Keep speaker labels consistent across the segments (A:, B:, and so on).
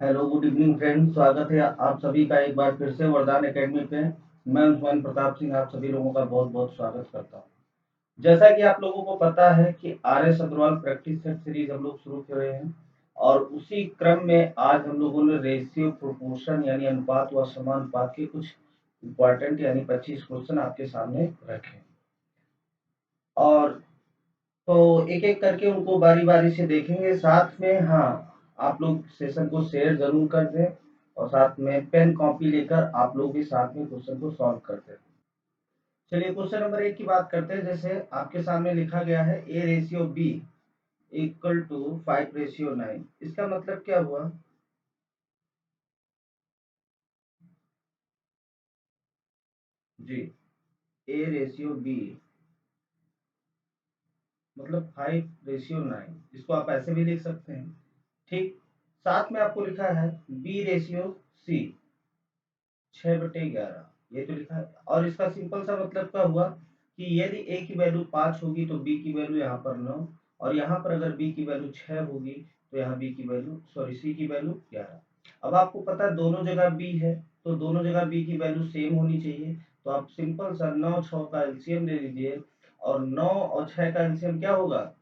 A: Hello good evening friends, स्वागत है आप सभी का एक बार फिर से वरदान एकेडमी पे। मैं उस्मान प्रताप सिंह आप सभी लोगों का बहुत बहुत स्वागत करता हूँ। जैसा कि आप लोगों को पता है कि R S Agarwal practice set series हम लोग शुरू कर रहे हैं और उसी क्रम में आज हम लोगों ने रेशियो प्रोपोर्शन यानी अनुपात व समानुपात के कुछ इम्पोर्टेंट यानी 25 क्वेश्चन आपके सामने रखे और तो एक एक करके उनको बारी बारी से देखेंगे। साथ में हाँ, आप लोग सेशन को शेयर जरूर कर दें और साथ में पेन कॉपी लेकर आप लोग भी साथ में क्वेश्चन को सॉल्व करते हैं। चलिए क्वेश्चन नंबर 1 की बात करते हैं। जैसे आपके सामने लिखा गया है A ratio B equal to 5:9। इसका मतलब क्या हुआ? जी, ए रेशियो बी मतलब 5:9। इसको आप ऐसे भी लिख सकते हैं। ठीक, साथ में आपको लिखा है बी रेशियो सी 6/11। ये तो लिखा है और इसका सिंपल सा मतलब क्या हुआ कि यदि ए की वैल्यू 5 होगी तो बी की वैल्यू यहाँ पर 9 और यहाँ पर अगर बी की वैल्यू 6 होगी तो यहाँ बी की वैल्यू सॉरी सी की वैल्यू 11। अब आपको पता है दोनों जगह बी है तो दोनों जगह बी की वैल्यू सेम होनी चाहिए। तो आप सिंपल सा 9 6 का एलसीएम ले लीजिए और 9 और 6 का एलसीएम क्या होगा?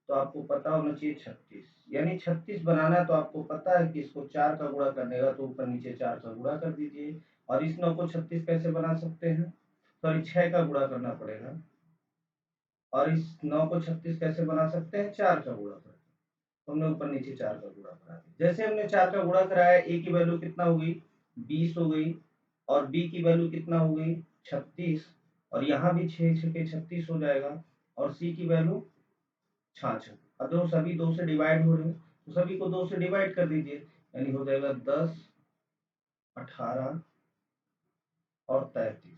A: तो आपको पता होना चाहिए 36। यानी 36 बनाना है तो आपको पता है कि इसको 4 का गुणा करने का तो ऊपर नीचे 4 का गुणा कर दीजिए। और इस 9 को 36 कैसे बना सकते हैं? सॉरी 6 का गुणा करना पड़ेगा। और इस 9 को 36 कैसे बना सकते हैं? 4 का गुणा करके। तो हमने ऊपर नीचे 4 का गुणा करा दिया। जैसे हमने 4 का गुणा कराया, ए की वैल्यू कितना हो गई? 20 हो गई और बी की वैल्यू कितना हो गई? 36। और यहाँ भी 6 6 36 हो जाएगा और सी की वैल्यू 66। अब देखो सभी 2 से डिवाइड हो रहे हैं तो सभी को 2 से डिवाइड कर दीजिए। यानी हो जाएगा 10 18 और 33।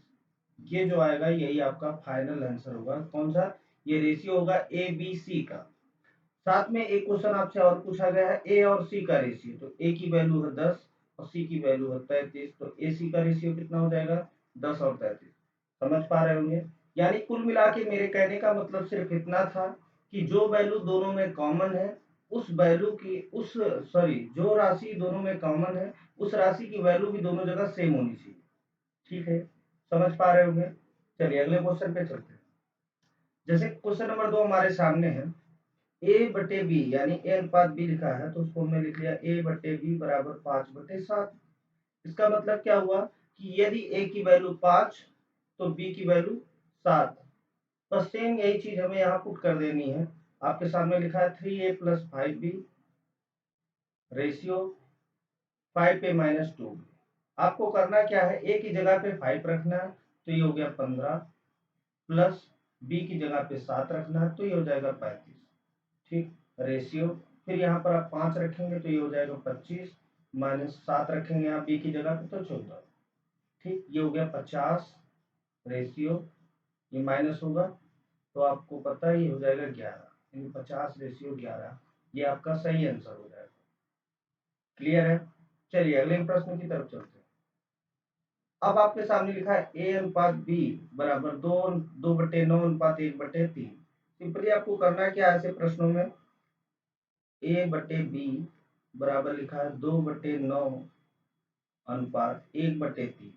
A: ये जो आएगा यही आपका फाइनल आंसर होगा। कौन सा? ये रेशियो होगा ए बी सी का। साथ में एक क्वेश्चन आपसे और पूछा गया है ए और सी का रेशियो। तो ए की वैल्यू है 10 और सी की वैल्यू है 33। तो ए सी का रेशियो कितना हो जाएगा? 10 और 33। समझ पा रहे होंगे? यानी कुल मिला के मेरे कहने का मतलब सिर्फ इतना था कि जो वैल्यू दोनों में कॉमन है उस वैल्यू की उस सॉरी जो राशि दोनों में कॉमन है उस राशि की वैल्यू भी दोनों जगह सेम होनी चाहिए। ठीक है, समझ पा रहे होंगे? चलिए अगले क्वेश्चन पे चलते हैं। जैसे क्वेश्चन नंबर 2 हमारे सामने है ए बटे बी यानी ए अनुपात बी लिखा है तो उसको हमने लिख लिया ए बटे बी बराबर 5/7। इसका मतलब क्या हुआ कि यदि ए की वैल्यू 5 तो बी की वैल्यू 7। बस सेम यही चीज हमें यहाँ पुट कर देनी है। आपके सामने लिखा है 3a + 5b रेशियो 5a - 2। आपको करना क्या है, ए की जगह पे 5 रखना है तो ये हो गया 15 प्लस बी की जगह पे 7 रखना है तो ये हो जाएगा 35। ठीक, रेशियो फिर यहाँ पर आप 5 रखेंगे तो ये हो जाएगा 25 माइनस 7 रखेंगे यहाँ बी की जगह पे तो 14। ठीक, ये हो गया 50 रेशियो ये माइनस होगा तो आपको पता ही हो जाएगा 11 यानी 50/11। ये आपका सही आंसर हो जाएगा। क्लियर है? चलिए अगले प्रश्न की तरफ चलते हैं। अब आपके सामने लिखा है ए अनुपात बी बराबर 2/9 = 1/3। सिंपली आपको करना क्या है ऐसे प्रश्नों में, ए बटे बी बराबर लिखा है 2/9 अनुपात 1/3।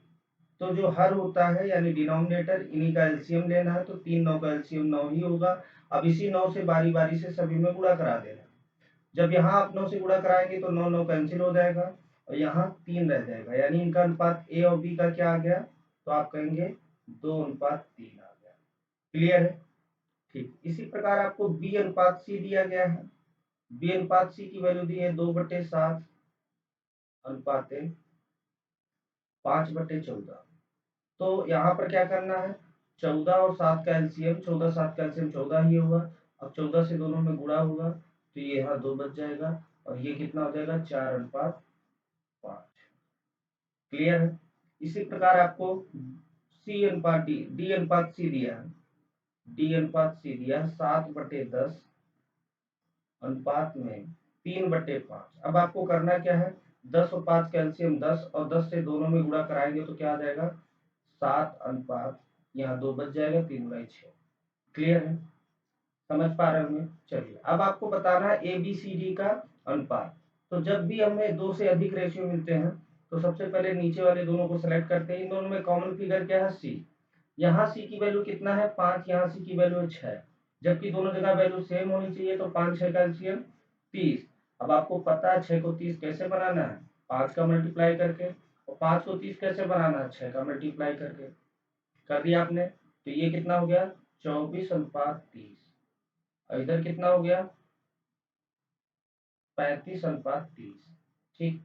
A: तो जो हर होता है यानी डिनोमिनेटर इन्हीं का एलसीएम लेना है तो 3 9 का एलसीएम 9 ही होगा। अब इसी 9 से बारी बारी से सभी में गुणा करा देना। जब यहाँ आप 9 से गुणा कराएंगे तो 9 9 कैंसिल हो जाएगा और यहाँ 3 रह जाएगा यानी इनका अनुपात ए और बी का क्या आ गया? तो आप कहेंगे 2:3 आ गया। क्लियर है? ठीक, इसी प्रकार आपको बी अनुपात सी दिया गया है। बी अनुपात सी की वैल्यू दी है 2/7 अनुपात 5/14। तो यहाँ पर क्या करना है, 14 और 7 का एलसीएम, 14 7 का एलसीएम 14 ही होगा। अब 14 से दोनों में गुणा होगा तो ये यहाँ 2 बच जाएगा और ये कितना हो जाएगा? 4:5। क्लियर है? इसी प्रकार आपको सी अनुपात डी डी अनुपात सी दिया है। डी अनुपात सी दिया 7/10 अनुपात में 3/5। अब आपको करना क्या है, 10 और 5 का एलसीएम 10 और 10 से दोनों में गुणा कराएंगे तो क्या आ जाएगा? 7 अनुपात यहाँ 2 बच जाएगा 3/6। क्लियर है? समझ पा रहे होंगे? चलिए अब आपको बताना है ए बी सी डी का अनुपात। तो जब भी हमें 2 से अधिक रेशियो मिलते हैं तो सबसे पहले नीचे वाले दोनों को सेलेक्ट करते हैं। इन दोनों में कॉमन फिगर क्या है? सी। यहाँ सी की वैल्यू कितना है? 5। यहाँ सी की वैल्यू है 6, जबकि दोनों जगह वैल्यू सेम होनी चाहिए। तो 5 6 का एलसीएम 30। अब आपको पता है 6 को 30 कैसे बनाना है? 5 का मल्टीप्लाई करके। और 5 को 30 कैसे बनाना है? 6 का मल्टीप्लाई करके। कर दिया आपने, तो ये कितना हो गया? 24:30। और इधर कितना हो गया? 35:30। ठीक।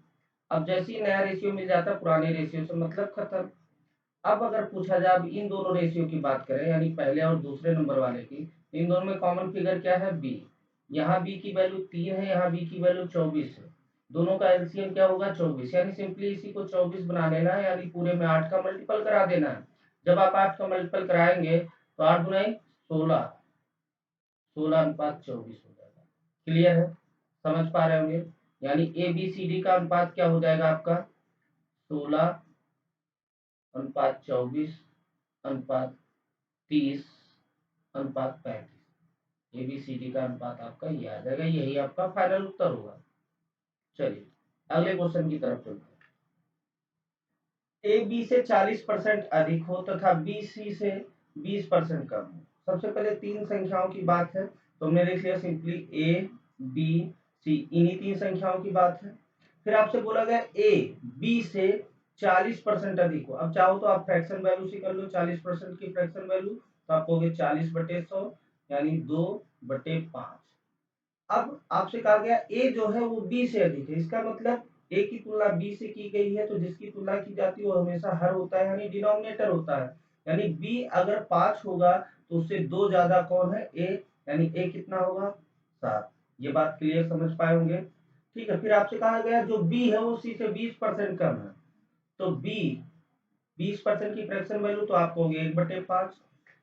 A: अब जैसे ही नया रेशियो मिल जाता है पुराने रेशियो से मतलब खत्म। अब अगर पूछा जाए अब इन दोनों रेशियो की बात करें, यानी पहले और दूसरे नंबर वाले की, इन दोनों में कॉमन फिगर क्या है? बी। यहाँ बी की वैल्यू 3 है, यहाँ बी की वैल्यू 24 है। दोनों का एलसीएम क्या होगा? 24। यानी सिंपली इसी को 24 बना लेना है, यानी पूरे में 8 का मल्टीपल करा देना है। जब आप 8 का मल्टीपल कराएंगे तो 8 गुनाई 16, 16:24 हो जाएगा। क्लियर है? समझ पा रहे होंगे? यानी ए बी सी डी का अनुपात क्या हो जाएगा आपका? 16:24:30:35। एबीसीडी का अनुपात आपका ये आ जाएगा। यही आपका फाइनल उत्तर होगा। चलिए अगले क्वेश्चन की तरफ चलते हैं। ए बी से 40% अधिक हो तथा बी सी से 20% कम हो। सबसे पहले तीन संख्याओं की बात है, तो हमने लिख लिया सिंपली ए बी सी, इन्हीं तीन संख्याओं की बात है। फिर आपसे बोला गया ए बी से 40% अधिक हो। अब चाहो तो आप फ्रैक्शन वैल्यू से कर लो 40% की फ्रैक्शन वैल्यू, तो आप कहोगे 40/100 यानी 2/5। अब आपसे कहा गया ए जो है वो बी से अधिक है, इसका मतलब ए की तुलना बी से की गई है, तो जिसकी तुलना की जाती है वो हमेशा हर होता है, यानी डिनोमिनेटर होता है। यानी बी अगर 5 होगा तो उससे 2 ज्यादा कौन है? ए। यानी ए कितना होगा? 7। ये बात क्लियर समझ पाए होंगे? ठीक है। फिर आपसे कहा गया जो बी है वो सी से 20% कम है, तो बी 20% की फ्रैक्शन वैल्यू तो आप कहोगे 1/5।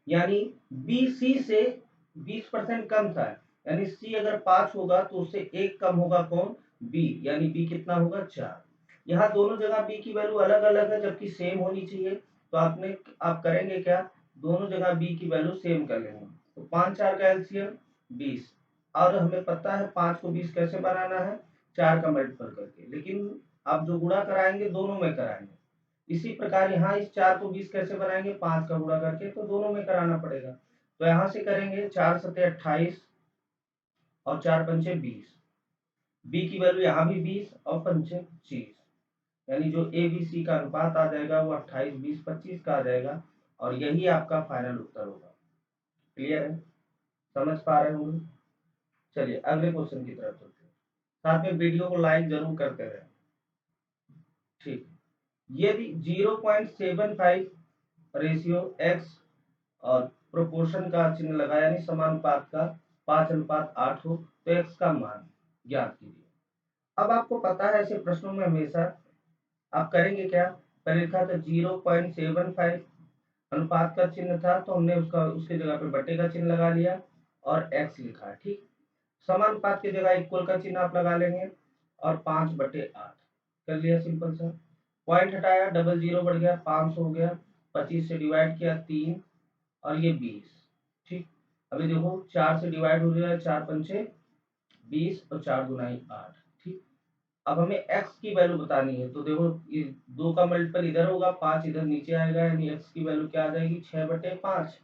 A: यानी बी सी से 20% कम था, यानी सी अगर 5 होगा तो उससे एक कम होगा कौन? बी। यानी बी कितना होगा? 4। यहाँ दोनों जगह बी की वैल्यू अलग अलग है जबकि सेम होनी चाहिए, तो आप करेंगे क्या? दोनों जगह बी की वैल्यू सेम कर लेंगे। तो 5 4 का एलसीएम 20। और हमें पता है 5 को 20 कैसे बनाना है? 4 का मल्टीपल करके। लेकिन आप जो गुणा कराएंगे दोनों में कराएंगे। इसी प्रकार यहाँ इस 4 को 20 कैसे बनाएंगे? 5 का गुणा करके, तो दोनों में कराना पड़ेगा। तो यहाँ से करेंगे 4 सते 28 और 4 पंचे 20। बी की वैल्यू यहाँ भी 20 और पंचे 30, यानी जो ए बी सी का अनुपात आ जाएगा वो 28 20 25 का आ जाएगा। और यही आपका फाइनल उत्तर होगा। क्लियर है? समझ पा रहे होंगे? चलिए अगले क्वेश्चन की तरफ चलते हैं। साथ में वीडियो को लाइक जरूर करते रहें। ठीक। यदि 0.75 रेशियो एक्स और प्रोपोर्शन का चिन्ह लगा यानी समानुपात का 5:8 हो तो एक्स का मान ज्ञात कीजिए। अब आपको पता है ऐसे प्रश्नों में हमेशा आप करेंगे क्या? पहले लिखा था 0.75 अनुपात का चिन्ह था, तो हमने उसके जगह पे बटे का चिन्ह लगा लिया और एक्स लिखा। ठीक। समानुपात की जगह इक्वल का चिन्ह आप लगा लेंगे और 5/8 कर लिया। सिंपल सा। पॉइंट हटाया, डबल जीरो बढ़ गया, 500 हो गया। 25 से डिवाइड किया 3 और ये 20। ठीक। अभी देखो 4 से डिवाइड हो जाएगा, 4 पंचे 20 और 4 दुनाई 8। ठीक। अब हमें x की वैल्यू बतानी है, तो देखो 2 का मल्टीपल इधर होगा, 5 इधर नीचे आएगा, यानी x की वैल्यू क्या आ जाएगी? 6/5।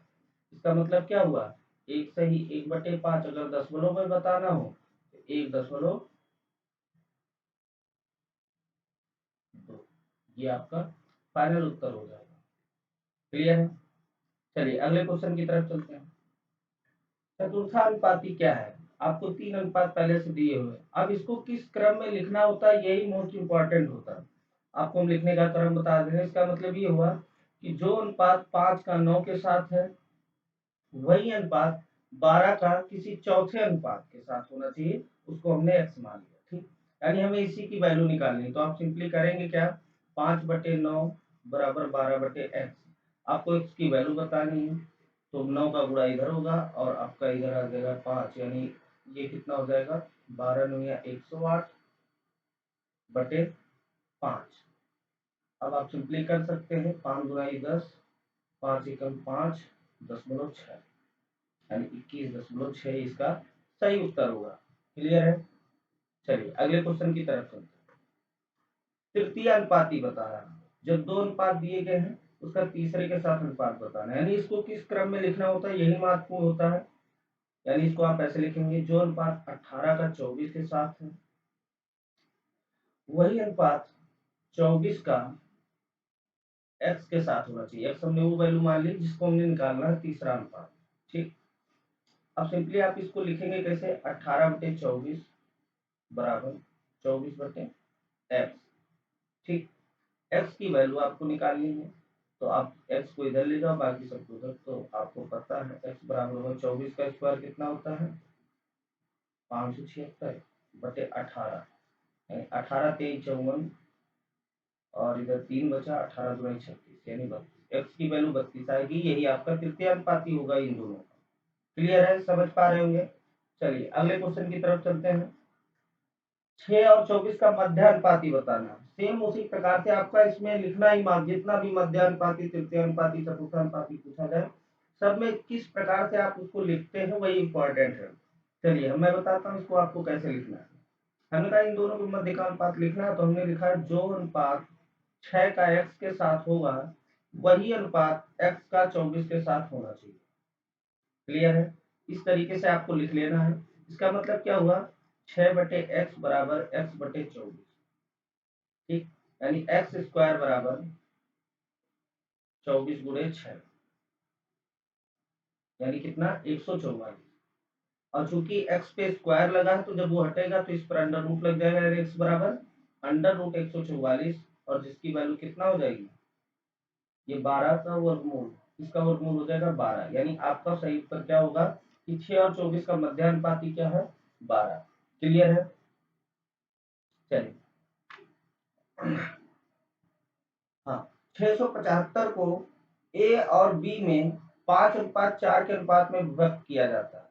A: इसका मतलब क्या हुआ? एक सही 1/5। अगर दशमलव में बताना हो तो 1.2। ये आपका फाइनल उत्तर हो जाएगा। क्लियर है? चलिए अगले क्वेश्चन की तरफ चलते हैं। चतुर्थानुपाती क्या है? आपको 3 अनुपात पहले से दिए हुए, अब इसको किस क्रम में लिखना होता है यही मोस्ट इंपॉर्टेंट होता है। आपको हम लिखने का क्रम बता देंगे। इसका मतलब ये हुआ कि जो अनुपात 5 का 9 के साथ है वही अनुपात 12 का किसी चौथे अनुपात के साथ होना चाहिए, उसको हमने एक्स मान लिया। ठीक। यानी हमें इसी की वैल्यू निकालनी है, तो आप सिंपली करेंगे क्या? 5/9 बराबर 12/x। आपको एक्स की वैल्यू बतानी है, तो 9 का गुणा इधर होगा और आपका इधर आ जाएगा 5, यानी ये कितना हो जाएगा? 12×9 = 108/5। अब आप सिंपली कर सकते हैं 5×10, 5×1=5.6, यानी 21.6 इसका सही उत्तर होगा। क्लियर है? चलिए अगले क्वेश्चन की तरफ चलते हैं। तृतीय अनुपाती बता रहा है, जब दो अनुपात दिए गए हैं उसका तीसरे के साथ अनुपात बताना है, यानी इसको किस क्रम में लिखना होता है, यही महत्वपूर्ण होता है। यानी इसको आप ऐसे लिखेंगे, जो अनुपात 18 का 24 के साथ है वही अनुपात 24 का x के साथ होना चाहिए। x हमने वो वैल्यू मान ली जिसको हमने निकालना है तीसरा अनुपात। ठीक, अब सिंपली आप इसको लिखेंगे कैसे, 18/24 बराबर 24/x। ठीक, x की वैल्यू आपको निकालनी है, तो आप x को इधर ले जाओ, बाकी सबको उधर। तो आपको पता है x बराबर होगा 24 का स्क्वायर कितना होता है, 576/18, यानी 18 23 54, और इधर 3 बचा, 18 दूनी 36, यानी 32। x की वैल्यू 32 आएगी, यही आपका तृतीय अनुपाती होगा इन दोनों का। क्लियर है, समझ पा रहे होंगे। चलिए अगले क्वेश्चन की तरफ चलते हैं। 6 और 24 का मध्यानुपाती बताना। सेम उसी प्रकार से आपका इसमें लिखना ही, जितना भी मध्यानुपाती, तृतीय अनुपाती, चतुर्थानुपाती पूछा जाए, सब में किस प्रकार से आप उसको लिखते हैं वही इंपॉर्टेंट है। चलिए मैं बताता हूँ इसको आपको कैसे लिखना है। हमने कहा इन दोनों को मध्य का अनुपात लिखना है, तो हमने लिखा है जो अनुपात 6 का x के साथ होगा वही अनुपात x का 24 के साथ होना चाहिए। क्लियर है, इस तरीके से आपको लिख लेना है। इसका मतलब क्या हुआ, 6/x बराबर x/24। ठीक, यानी एक्स स्क्वायर बराबर 24 गुणे 6, यानी कितना, 144। और चूंकि x पे स्क्वायर लगा है तो जब वो हटेगा तो इस पर अंडर रूट लग जाएगा, यानी x बराबर अंडर रूट 144, और जिसकी वैल्यू कितना हो जाएगी, ये 12 का वर्गमूल, इसका वर्गमूल हो जाएगा 12। यानी आपका सही उत्तर क्या होगा कि 6 और 24 का मध्यानुपाती क्या है, 12। क्लियर है। चलिए हाँ, 675 को ए और बी में 5:4 के अनुपात में विभक्त किया जाता है।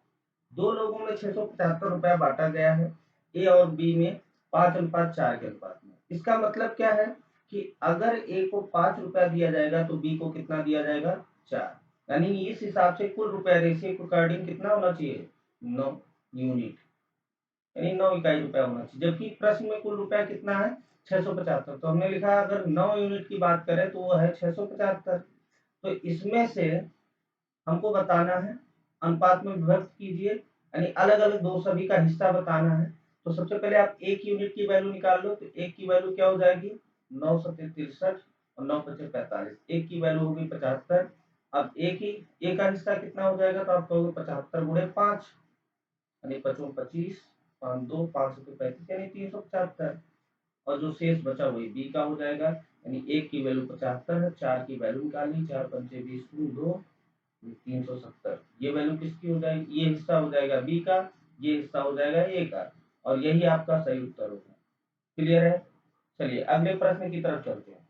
A: दो लोगों में 675 रुपया बांटा गया है, ए और बी में 5:4 के अनुपात में। इसका मतलब क्या है कि अगर ए को 5 रुपया दिया जाएगा तो बी को कितना दिया जाएगा, 4। यानी इस हिसाब से कुल रुपया रेशियो के अकॉर्डिंग कितना होना चाहिए, 9 यूनिट, यानी 9 इकाई रुपया होना चाहिए। जबकि प्रश्न में कुल रुपया कितना है, 675। तो हमने लिखा अगर 9 यूनिट की बात करें तो वो है 675। तो इसमें से हमको बताना है, अनुपात में विभक्त कीजिए, यानी अलग अलग दो सभी का हिस्सा बताना है। तो सबसे पहले आप एक यूनिट की वैल्यू निकाल लो, तो एक की वैल्यू क्या हो जाएगी, 9 सत्ते 63 और 9 पचे 45, एक की वैल्यू होगी 75। अब एक ही, एक का हिस्सा कितना हो जाएगा, तो आप कहोगे 75 गुणे 5, यानी 55 25, 5 2 5 35, यानी 375। और जो शेष बचा वही बी का हो जाएगा, यानी एक की वैल्यू 75 है, 4 की वैल्यू निकाली, 4 पंचे 20 2 370। ये वैल्यू किसकी हो जाएगी, ये हिस्सा हो जाएगा बी का, ये हिस्सा हो जाएगा ए का, और यही आपका सही उत्तर होगा। क्लियर है। चलिए अगले प्रश्न की तरफ चलते हैं।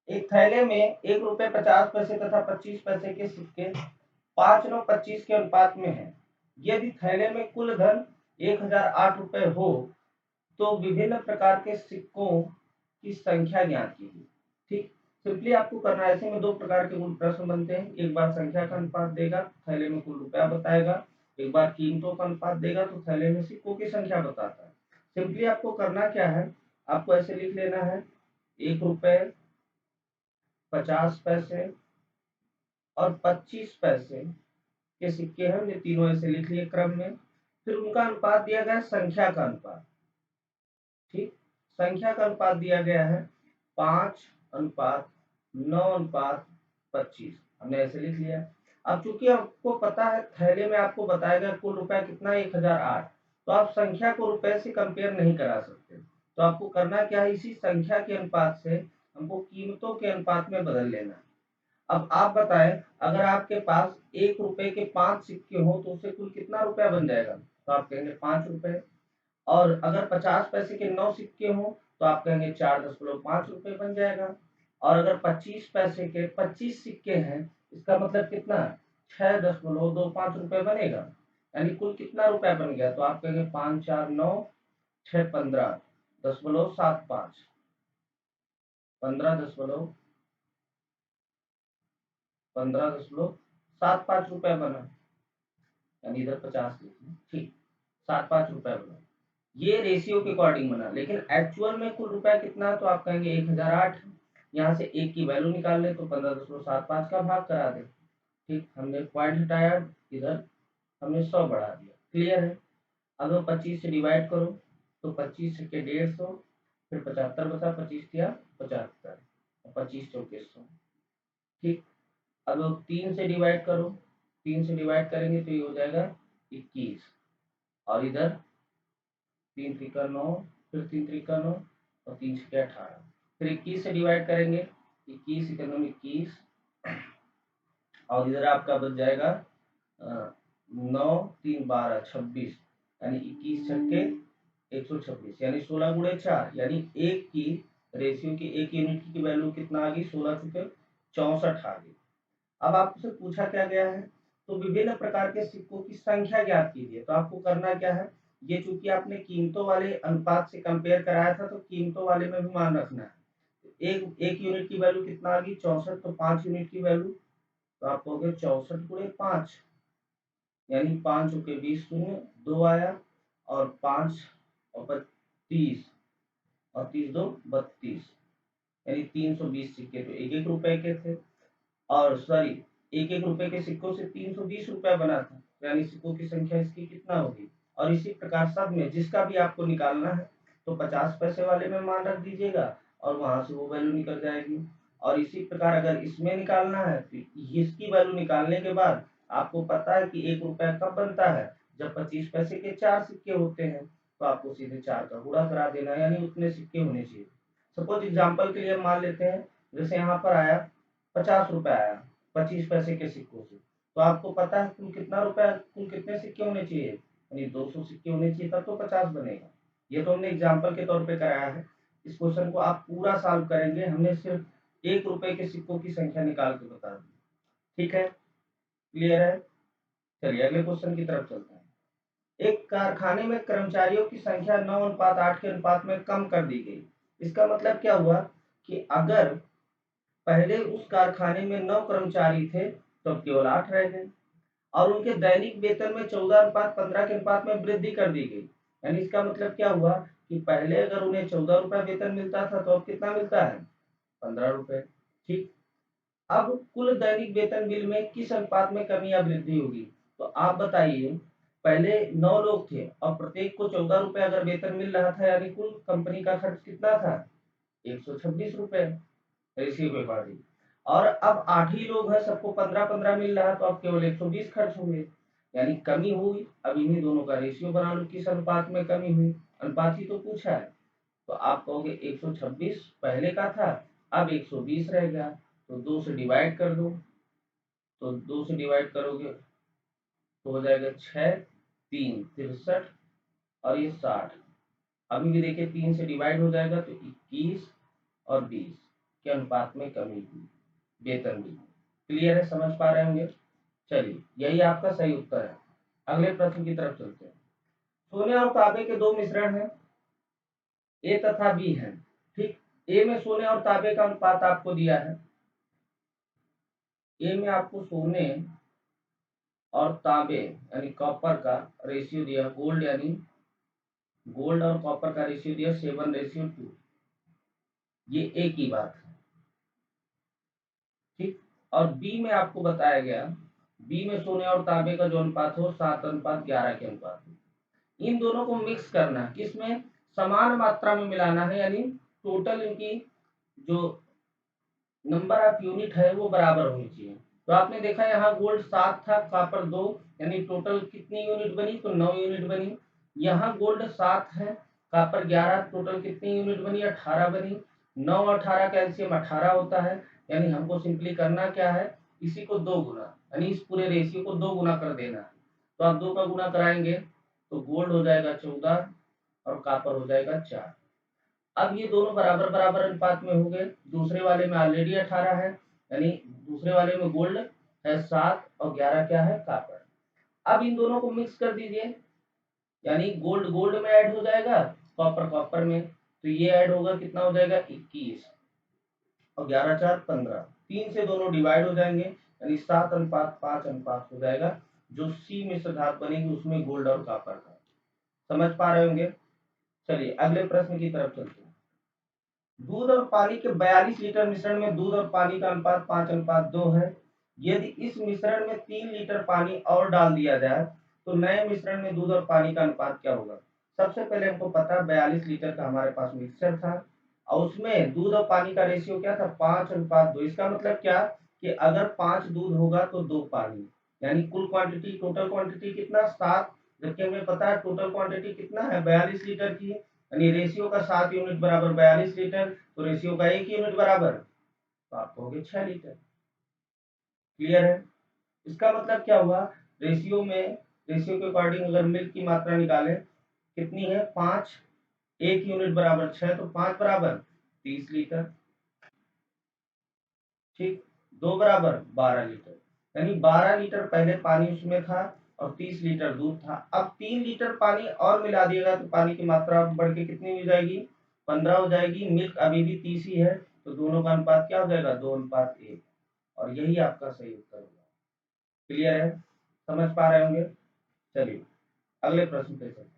A: एक थैले में 1 रुपये 50 पैसे तथा 25 पैसे के सिक्के 5 9 25 के अनुपात में है। यदि थैले में कुल धन 1008 रुपये हो तो विभिन्न प्रकार के सिक्कों की संख्या ज्ञात कीजिए। ठीक, सिंपली आपको करना है, ऐसे में दो प्रकार के कुल प्रश्न बनते हैं। एक बार संख्या का अनुपात देगा, थैले में कुल रुपया बताएगा। एक बार कीमतों का अनुपात देगा तो थैले में सिक्कों की संख्या बताता है। सिंपली आपको करना क्या है, आपको ऐसे लिख लेना है, 1 रुपये 50 पैसे और 25 पैसे के सिक्के हैं, ये तीनों ऐसे लिख लिए क्रम में। फिर उनका अनुपात दिया गया है संख्या का अनुपात। ठीक, संख्या का अनुपात दिया गया है 5:9:25, हमने ऐसे लिख लिया। अब चूंकि आपको पता है थैले में आपको बताएगा कुल रुपया कितना 1008, तो आप संख्या को रुपए से कंपेयर नहीं करा सकते। तो आपको करना क्या है, इसी संख्या के अनुपात से हमको कीमतों के अनुपात में बदल लेना है। अब आप बताएं, अगर आपके पास 1 रुपए के 5 सिक्के हो तो उससे कुल कितना रुपया बन जाएगा, तो आप कहेंगे 5 रुपए। और अगर 50 पैसे के 9 सिक्के हों तो आप कहेंगे 4.5 रुपए बन जाएगा। और अगर 25 पैसे के 25 सिक्के हैं, इसका मतलब कितना, 6.25 रुपए बनेगा। यानी कुल कितना रुपया बन गया, तो आप कहेंगे 5 4 9 6 15.75, 15.75 रुपया बना, यानी इधर 50 लिखना। ठीक, 75 रुपया बना। ये रेशियो के अकॉर्डिंग बना, लेकिन एक्चुअल में कुल रुपया कितना है तो आप कहेंगे 1008 है। यहाँ से एक की वैल्यू निकाल ले तो 15.75 का भाग करा दे। ठीक, हमने पॉइंट हटाया, इधर हमने 100 बढ़ा दिया। क्लियर है। अगर 25 से डिवाइड करो तो 25 के 150, फिर 75 बचा, 25 किया 75 और 25 चौके 100। ठीक, अब 3 से डिवाइड करो, 3 से डिवाइड करेंगे तो ये हो जाएगा 21, और इधर 3 त्रिका 9, फिर 3 त्रिका 9 और 3 छक्के 18, फिर 21 से डिवाइड करेंगे, 21 इक्यानवे 21, और इधर आपका बच जाएगा 9 3 12 26, यानी 21 छक्के 126, यानी 16 गुणे 4, यानी एक की रेशियो की एक यूनिट की वैल्यू कितना आ गई, 16 चुके 64 आ गई। अब आपसे पूछा क्या गया है, तो विभिन्न प्रकार के सिक्कों की संख्या ज्ञात कीजिए। तो आपको करना क्या है, ये चूंकि आपने कीमतों वाले अनुपात से कंपेयर कराया था तो कीमतों वाले में भी मान रखना है। एक यूनिट की वैल्यू कितना आ गई 64, तो 5 यूनिट की वैल्यू, तो आप कहोगे 64 गुणे 5, यानी 5 चुके 20 शून्य 2 आया, और 5 और 30, और 30 दो 32, यानी 320 सिक्के तो एक एक रुपए के थे, और सॉरी, एक एक रुपए के सिक्कों से 320 रुपया बना था, यानी सिक्कों की संख्या इसकी कितना होगी। और इसी प्रकार सब में जिसका भी आपको निकालना है तो 50 पैसे वाले में मान रख दीजिएगा और वहां से वो वैल्यू निकल जाएगी। और इसी प्रकार अगर इसमें निकालना है तो इसकी वैल्यू निकालने के बाद आपको पता है कि 1 रुपया कब बनता है, जब 25 पैसे के 4 सिक्के होते हैं, तो आपको सीधे 4 का गुणा करा देना, यानी उतने सिक्के होने चाहिए। सपोज एग्जाम्पल के लिए मान लेते हैं, जैसे यहाँ पर आया 50 रुपया आया 25 पैसे के सिक्कों से, तो आपको पता है कुल कितना रुपया, कुल कितने सिक्के होने चाहिए, यानी 200 सिक्के होने चाहिए, तब तो 50 बनेगा। ये तो हमने एग्जाम्पल के तौर पे कराया है। इस क्वेश्चन को आप पूरा सॉल्व करेंगे, हमने सिर्फ 1 रुपए के सिक्कों की संख्या निकाल के बता दी। ठीक है, क्लियर है। चलिए अगले क्वेश्चन की तरफ चलते हैं। एक कारखाने में कर्मचारियों की संख्या 9:8 के अनुपात में कम कर दी गई। इसका मतलब क्या हुआ कि अगर पहले उस कारखाने में 9 कर्मचारी थे तो अब केवल 8 रह गए, और उनके दैनिक वेतन में 14:15 के अनुपात में वृद्धि कर दी गई। यानी इसका मतलब क्या हुआ कि पहले अगर उन्हें 14 रुपया वेतन मिलता था तो अब कितना मिलता है, 15 रुपए। ठीक, अब कुल दैनिक वेतन बिल में किस अनुपात में कमी या वृद्धि होगी, तो आप बताइए। पहले 9 लोग थे और प्रत्येक को 14 रुपए अगर वेतन मिल रहा था, यानी कुल कंपनी का खर्च कितना था, 126 रुपए, रेशियो पे पड़, और अब 8 ही लोग हैं, सबको 15-15 मिल रहा है, तो अब केवल 120 खर्च होंगे, यानी कमी हुई। अब इन्हीं दोनों का रेशियो बना लो, किस अनुपात में कमी हुई, अनुपात ही तो पूछा है। तो आप कहोगे 126 पहले का था, अब 120 रह गया, तो 2 से डिवाइड कर दो, तो 2 से डिवाइड करोगे तो हो जाएगा 6 3 63, और ये 60। अभी भी देखिए 3 से डिवाइड हो जाएगा तो 21 और 20 के अनुपात में कमी हुई वेतन भी। क्लियर है, समझ पा रहे होंगे। चलिए यही आपका सही उत्तर है। अगले प्रश्न की तरफ चलते हैं। सोने और तांबे के दो मिश्रण हैं, ए तथा बी हैं। ठीक, ए में सोने और तांबे का अनुपात आपको दिया है। ए में आपको सोने और तांबे यानी कॉपर का रेशियो दिया, गोल्ड यानी गोल्ड और कॉपर का रेशियो दिया 7:2। ये ए की बात है। ठीक, और बी में आपको बताया गया, बी में सोने और तांबे का जो अनुपात हो 7:11 के अनुपात में। इन दोनों को मिक्स करना है, किसमें, समान मात्रा में मिलाना है, यानी टोटल इनकी जो नंबर ऑफ यूनिट है वो बराबर होनी चाहिए। तो आपने देखा यहाँ गोल्ड 7 था, कॉपर 2, यानी टोटल कितनी यूनिट बनी, तो 9 यूनिट बनी। यहाँ गोल्ड 7 है, कॉपर 11, टोटल कितनी यूनिट बनी, 18 बनी। 9 18 का एलसीएम 18 होता है, यानी हमको सिंपली करना क्या है, इसी को 2 गुना, यानी इस पूरे रेशियो को 2 गुना कर देना है। तो आप 2 का गुना कराएंगे तो गोल्ड हो जाएगा 14 और कॉपर हो जाएगा 4। अब ये दोनों बराबर बराबर अनुपात में हो गए। दूसरे वाले में ऑलरेडी 18 है, यानी दूसरे वाले में गोल्ड है 7 और 11 क्या है, कॉपर। अब इन दोनों को मिक्स कर दीजिए, यानी गोल्ड गोल्ड में ऐड हो जाएगा, कॉपर कॉपर में, तो ये ऐड होगा, कितना हो जाएगा 21 और 11 4 15। 3 से दोनों डिवाइड हो जाएंगे, यानी 7:5 अनुपात हो जाएगा। जो सी मिश्र धातु बनेगी उसमें गोल्ड और कॉपर का। समझ पा रहे होंगे। चलिए अगले प्रश्न की तरफ चलते हैं। दूध और पानी के 42 लीटर मिश्रण में दूध और पानी का अनुपात 5:2 है। यदि इस मिश्रण में 3 लीटर पानी और डाल दिया जाए तो नए मिश्रण में दूध और पानी का अनुपात क्या होगा। सबसे पहले हमको पता है 42 लीटर का हमारे पास मिक्सचर था और उसमें दूध और पानी का रेशियो क्या था 5:2। इसका मतलब क्या कि अगर 5 दूध होगा तो 2 पानी, यानी कुल क्वांटिटी टोटल क्वांटिटी कितना 7, जबकि हमें पता है टोटल क्वांटिटी कितना है 42 लीटर की, यानी रेशियो का 7 यूनिट बराबर 42 लीटर, तो रेशियो का 1 यूनिट बराबर, तो आप कहोगे 6 लीटर। क्लियर है। इसका मतलब क्या हुआ, रेशियो के अकॉर्डिंग अगर मिल्क की मात्रा निकालें कितनी है 5, 1 यूनिट बराबर 6, तो 5 बराबर 30 लीटर। ठीक, 2 बराबर 12 लीटर, यानी 12 लीटर पहले पानी उसमें था और 30 लीटर दूध था। अब 3 लीटर पानी और मिला दिएगा तो पानी की मात्रा बढ़ के कितनी हो जाएगी 15 हो जाएगी। मिल्क अभी भी 30 ही है, तो दोनों का अनुपात क्या हो जाएगा 2:1, और यही आपका सही उत्तर होगा। क्लियर है, समझ पा रहे होंगे। चलिए अगले प्रश्न पे चलते हैं।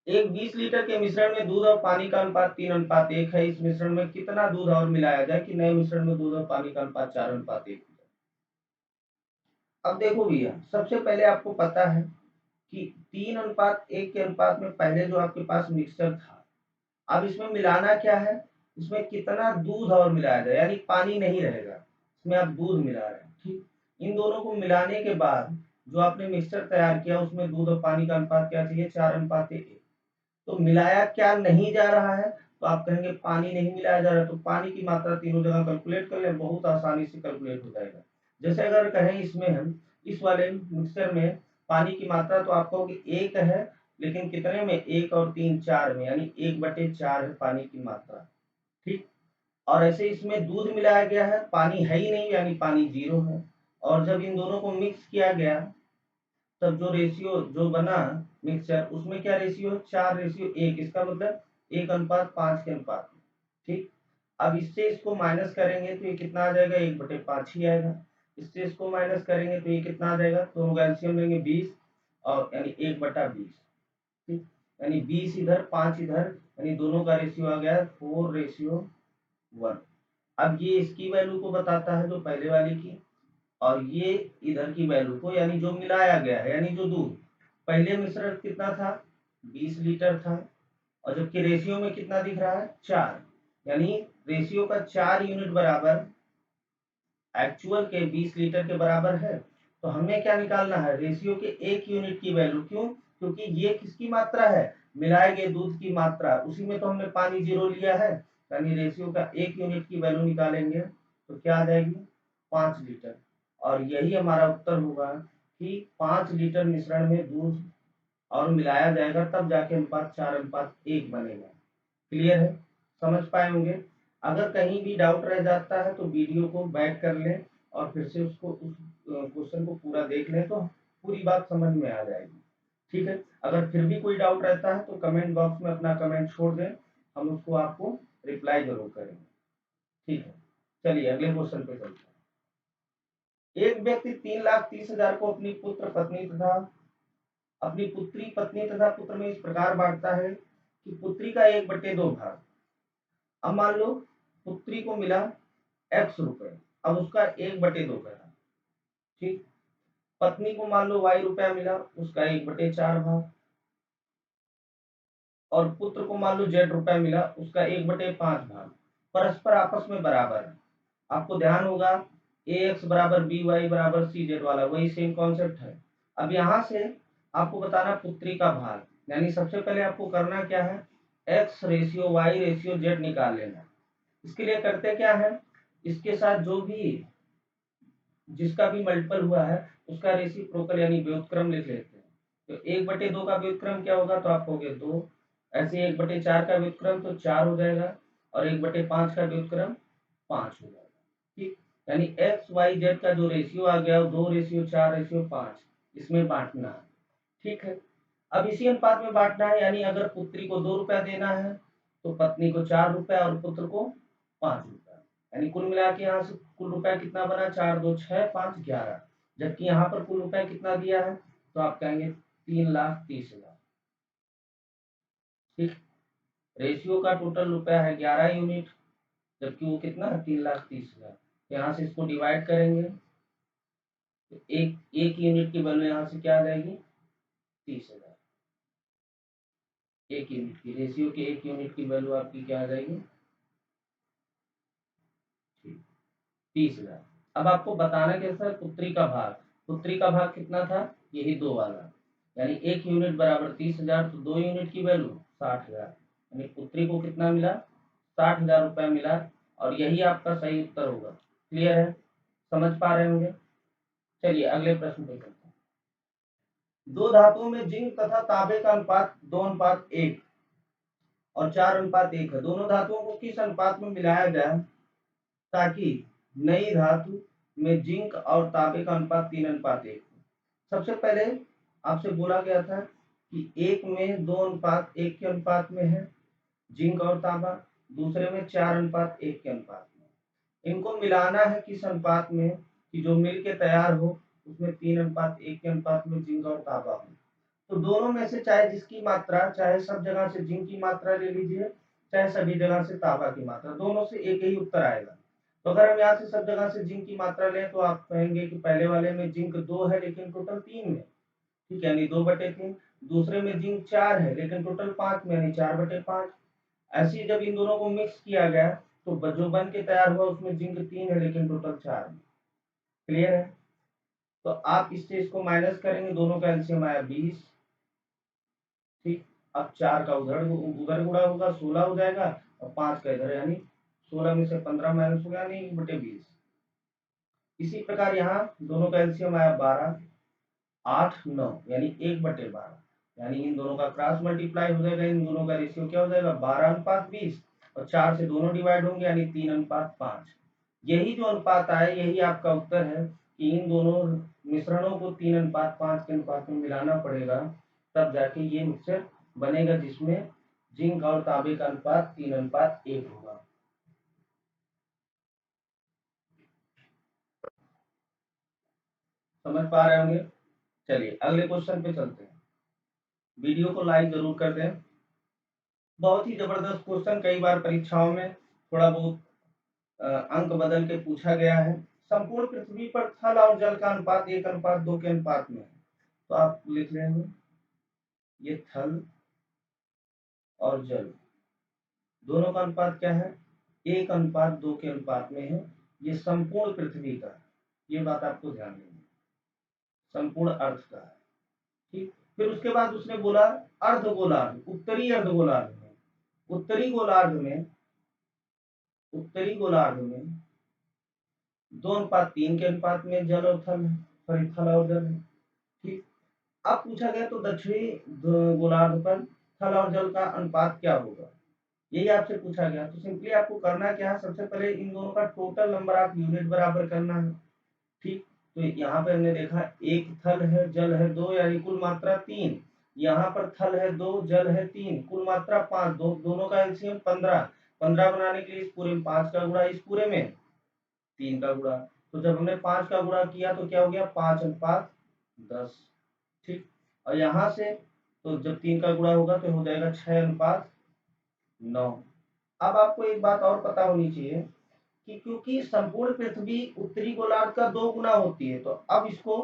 A: एक 20 लीटर के मिश्रण में दूध और पानी का अनुपात 3:1 है। इस मिश्रण में कितना दूध और मिलाया जाए कि नए मिश्रण में दूध और पानी का अनुपात 4:1 हो जाए। अब देखो भैया, सबसे पहले आपको पता है कि 3:1 के अनुपात में पहले जो आपके पास मिक्सचर था, अब इसमें मिलाना क्या है, इसमें कितना दूध और मिलाया जाए, यानी पानी नहीं रहेगा, इसमें आप दूध मिला रहे हैं। ठीक, इन दोनों को मिलाने के बाद जो आपने मिक्सचर तैयार किया उसमें दूध और पानी का अनुपात क्या चाहिए 4:1। तो मिलाया क्या नहीं जा रहा है, तो आप कहेंगे पानी नहीं मिलाया जा रहा है, तो पानी की मात्रा तीनों जगह कैलकुलेट कर ले, बहुत आसानी से कैलकुलेट हो जाएगा। जैसे अगर कहें इसमें हम इस वाले मिक्सचर में पानी की मात्रा, तो आप कहोगे 1 है, लेकिन कितने में 1 और 3 4 में, यानी 1/4 है पानी की मात्रा। ठीक, और ऐसे इसमें दूध मिलाया गया है, पानी है ही नहीं, यानी पानी 0 है। और जब इन दोनों को मिक्स किया गया तब जो रेशियो जो बना मिक्सचर, उसमें क्या रेशियो है 4:1, इसका मतलब 1:5 के अनुपात में। ठीक, अब इससे इसको माइनस करेंगे तो ये कितना आ जाएगा 1/5 ही आएगा। इससे इसको माइनस करेंगे तो ये कितना आ जाएगा, दोनों का एलसीएम लेंगे 20, और यानी 1/20। ठीक, यानी 20 इधर 5 इधर, यानी दोनों का रेशियो आ गया 4:1। अब ये इसकी वैल्यू को बताता है जो पहले वाली की, और ये इधर की वैल्यू को, यानी जो मिलाया गया है, यानी जो दूध पहले मिश्रण कितना था 20 लीटर था, और जबकि रेशियो में कितना दिख रहा है 4, यानी रेशियो का 4 यूनिट बराबर एक्चुअल के 20 लीटर के बराबर है। तो हमें क्या निकालना है रेशियो के 1 यूनिट की वैल्यू। क्यों, क्योंकि ये किसकी मात्रा है मिलाए गए दूध की मात्रा, उसी में तो हमने पानी 0 लिया है, यानी रेशियो का 1 यूनिट की वैल्यू निकालेंगे तो क्या आ जाएगी 5 लीटर। और यही हमारा उत्तर होगा कि 5 लीटर मिश्रण में दूध और मिलाया जाएगा, तब जाके अनुपात 4:1 बनेगा। क्लियर है, समझ पाए होंगे। अगर कहीं भी डाउट रह जाता है तो वीडियो को बैक कर लें और फिर से उसको उस क्वेश्चन को पूरा देख लें, तो पूरी बात समझ में आ जाएगी। ठीक है, अगर फिर भी कोई डाउट रहता है तो कमेंट बॉक्स में अपना कमेंट छोड़ दें, हम उसको आपको रिप्लाई जरूर करेंगे। ठीक है, चलिए अगले क्वेश्चन पे चलते हैं। एक व्यक्ति 3,30,000 को अपनी पुत्री पत्नी तथा पुत्र में इस प्रकार बांटता है कि पुत्री का 1/2 भाग। अब मान लो पुत्री को मिला x रुपए, अब उसका 1/2 करा। ठीक, पत्नी को मान लो y रुपया मिला, उसका 1/4 भाग, और पुत्र को मान लो z रुपया मिला, उसका 1/5 भाग। परस्पर आपस में बराबर है। आपको ध्यान होगा ax बराबर b y बराबर c z वाला वही सेम कॉन्सेप्ट है। अब यहाँ से आपको बताना पुत्री का भाग, यानी सबसे पहले आपको करना क्या है x ratio y ratio z निकाल लेना। इसके लिए करते क्या है, इसके साथ जो भी जिसका भी मल्टीपल हुआ है उसका रेसिप्रोकल यानी व्युत्क्रम लिख लेते हैं। तो 1/2 का व्युत्क्रम क्या होगा, तो आप कहोगे 2। ऐसे 1/4 का व्युत्क्रम तो 4 हो जाएगा, और 1/5 का व्युत्क्रम 5 हो जाएगा। ठीक, यानी एक्स वाई जेड का जो रेशियो आ गया 2:4:5, इसमें बांटना है। ठीक है, अब इसी अनुपात में बांटना है, यानी अगर पुत्री को 2 रुपया देना है तो पत्नी को 4 रुपया और पुत्र को 5 रुपया, यानी कुल मिला के यहाँ से कुल रुपया कितना बना 4 2 6 5 11, जबकि यहाँ पर कुल रुपया कितना दिया है तो आप कहेंगे 3,30,000। ठीक, रेशियो का टोटल रुपया है 11 यूनिट, जबकि वो कितना है 3,30,000। यहाँ से इसको डिवाइड करेंगे तो एक यूनिट की वैल्यू यहाँ से क्या आ जाएगी 30,000। एक यूनिट की रेशियो के एक यूनिट की वैल्यू आपकी क्या आ जाएगी 30,000। अब आपको बताना कैसा है पुत्री का भाग। पुत्री का भाग कितना था, यही 2 वाला, यानी एक यूनिट बराबर 30,000, तो 2 यूनिट की वैल्यू 60,000, यानी पुत्री को कितना मिला 60,000 रुपया मिला। और यही आपका सही उत्तर होगा। क्लियर है, समझ पा रहे होंगे। चलिए अगले प्रश्न पे चलते हैं। दो धातुओं में जिंक तथा तांबे का अनुपात 2:1 और 4:1 है। दोनों धातुओं को किस अनुपात में मिलाया जाए ताकि नई धातु में जिंक और तांबे का अनुपात 3:1 हो। सबसे पहले आपसे बोला गया था कि एक में 2:1 के अनुपात में है जिंक और तांबा, दूसरे में 4:1 के अनुपात में। इनको मिलाना है किस अनुपात में कि जो मिल के तैयार हो उसमें 3:1 के अनुपात में जिंक और तांबा हो। तो दोनों में से चाहे जिसकी मात्रा, चाहे सब जगह से जिंक की मात्रा ले लीजिए, चाहे सभी जगह से तांबा की मात्रा, दोनों से एक ही उत्तर आएगा। तो अगर हम यहाँ से सब जगह से जिंक की मात्रा लें तो आप कहेंगे कि पहले वाले में जिंक 2 है लेकिन टोटल 3 में, ठीक है, यानी 2/3। दूसरे में जिंक 4 है लेकिन टोटल 5 में, यानी 4/5। ऐसे ही जब इन दोनों को मिक्स किया गया तो जो बन के तैयार हुआ उसमें जिंक 3 है लेकिन टोटल 4 में। क्लियर है, तो आप इस चीज को माइनस करेंगे, दोनों का एलसीएम आया 20। ठीक, अब 4 का उधर उधर गुणा होगा 16 हो जाएगा, और 5 का इधर, यानी 16 में से 15 माइनस हो गया, यानी 1/20। इसी प्रकार यहाँ दोनों का एलसीएम आया 12, 8, 9, यानी 1/12, यानी इन दोनों का क्रॉस मल्टीप्लाई हो जाएगा, इन दोनों का रेशियो क्या हो जाएगा 12:20, और 4 से दोनों डिवाइड होंगे यानी 3:5। यही जो अनुपात आए यही आपका उत्तर है कि इन दोनों मिश्रणों को 3:5 के अनुपात में मिलाना पड़ेगा, तब जाके ये मिक्सचर बनेगा जिसमें जिंक और तांबे का अनुपात 3:1 होगा। समझ पा रहे होंगे। चलिए अगले क्वेश्चन पे चलते हैं। वीडियो को लाइक जरूर कर दें। बहुत ही जबरदस्त क्वेश्चन, कई बार परीक्षाओं में थोड़ा बहुत अंक बदल के पूछा गया है। संपूर्ण पृथ्वी पर थल और जल का अनुपात 1:2 के अनुपात में है। तो आप लिख लेंगे ये थल और जल दोनों का अनुपात क्या है 1:2 के अनुपात में है। ये संपूर्ण पृथ्वी का, ये बात आपको ध्यान देनी है, संपूर्ण अर्थ का है। ठीक, फिर उसके बाद उसने बोला अर्धगोलार्ध, उत्तरी अर्धगोलार्ध में, उत्तरी गोलार्ध में, उत्तरी गोलार्ध में 2:3 के अनुपात में जल और थल है, सॉरी थल और जल है। ठीक, अब पूछा गया तो दक्षिणी गोलार्ध पर थल और जल का अनुपात क्या होगा, यही आपसे पूछा गया। तो सिंपली आपको करना क्या है, सबसे पहले इन दोनों का टोटल नंबर ऑफ यूनिट बराबर करना है। ठीक, तो यहाँ पे हमने देखा एक थल है जल है 2, यानी कुल मात्रा 3। यहाँ पर थल है 2 जल है 3, कुल मात्रा 5। दोनों का एलसीएम 15। 15 बनाने के लिए इस पूरे में 5 का गुणा, इस पूरे में 3 का गुणा। तो जब हमने 5 का गुणा किया तो क्या हो गया 5:10। ठीक, और यहाँ से तो जब 3 का गुणा होगा तो हो जाएगा 6:9। अब आपको एक बात और पता होनी चाहिए कि क्योंकि संपूर्ण पृथ्वी उत्तरी गोलार्ध का 2 गुना होती है, तो अब इसको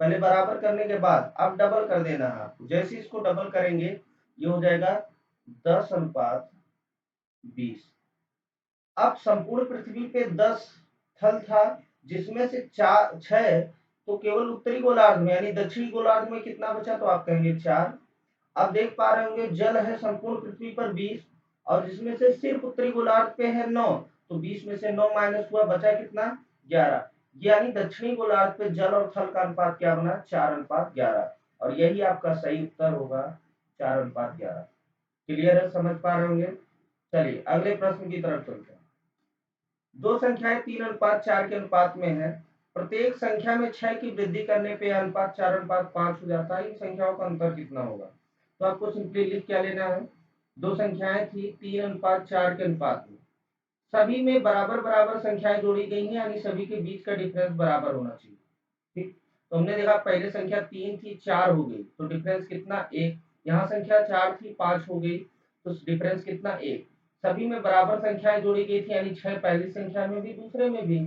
A: पहले बराबर करने के बाद अब डबल कर देना है आपको। जैसे इसको डबल करेंगे ये हो जाएगा 10:20। अब संपूर्ण पृथ्वी पे 10 थल था जिसमें से 6 तो केवल उत्तरी गोलार्ध में, यानी दक्षिणी गोलार्ध में कितना बचा, तो आप कहेंगे 4। अब देख पा रहे होंगे जल है संपूर्ण पृथ्वी पर 20, और जिसमें से सिर्फ उत्तरी गोलार्ध पे है 9, तो 20 में से 9 माइनस हुआ, बचा कितना 11। यानी दक्षिणी गोलार्ध पे जल और थल का अनुपात क्या बना 4:11, और यही आपका सही उत्तर होगा 4:11। क्लियर है, समझ पा रहे होंगे। चलिए अगले प्रश्न की तरफ चलते हैं। दो संख्याएं 3:4 के अनुपात में है, प्रत्येक संख्या में 6 की वृद्धि करने पे अनुपात 4:5 हो जाता है, इन संख्याओं का अंतर कितना होगा। तो आपको सिंपली लिख क्या लेना है, दो संख्याएं थी 3:4 के अनुपात में, सभी में बराबर बराबर संख्याएं जोड़ी गई हैं, यानी सभी के बीच का डिफरेंस बराबर होना चाहिए। ठीक, तो हमने देखा पहले संख्या 3 थी 4 हो गई, तो डिफरेंस कितना 1। यहाँ संख्या 4 थी 5 हो गई, तो डिफरेंस कितना 1। सभी में बराबर संख्याएं जोड़ी गई थी, यानी 6 पहली संख्या में भी दूसरे में भी,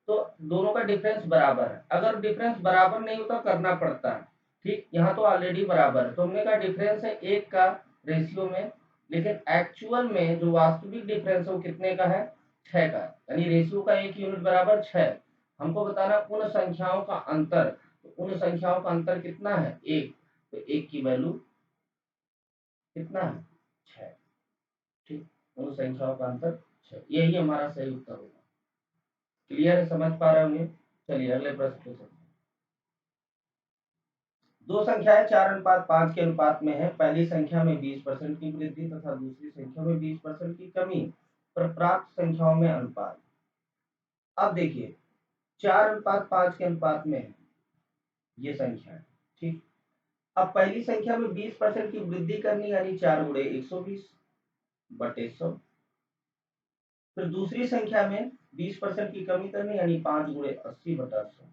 A: तो दोनों का डिफरेंस बराबर है। अगर डिफरेंस बराबर नहीं होता करना पड़ता है, ठीक। यहाँ तो ऑलरेडी बराबर है, तो हमने कहा डिफरेंस है 1 का रेशियो में, लेकिन एक्चुअल में जो वास्तविक डिफरेंस है वो कितने का है, 6 का। यानी रेशियो का 1 यूनिट बराबर 6। हमको बताना उन संख्याओं का अंतर, तो उन संख्याओं का अंतर कितना है 1, तो 1 की वैल्यू कितना है 6, ठीक। उन संख्याओं का अंतर 6, यही हमारा सही उत्तर होगा। क्लियर है, समझ पा रहे होंगे। चलिए अगले प्रश्न पे चलते हैं। दो संख्याएं 4:5 के अनुपात में है। पहली संख्या में 20% की वृद्धि तथा दूसरी संख्या में 20% की कमी पर प्राप्त संख्याओं में अनुपात। अब देखिए 4:5 के अनुपात में है ये संख्या, ठीक। अब पहली संख्या में 20% की वृद्धि करनी, यानी 4 गुणे 120 बटे 100। फिर दूसरी संख्या में 20% की कमी करनी, यानी 5 गुणे 80 बटा 100।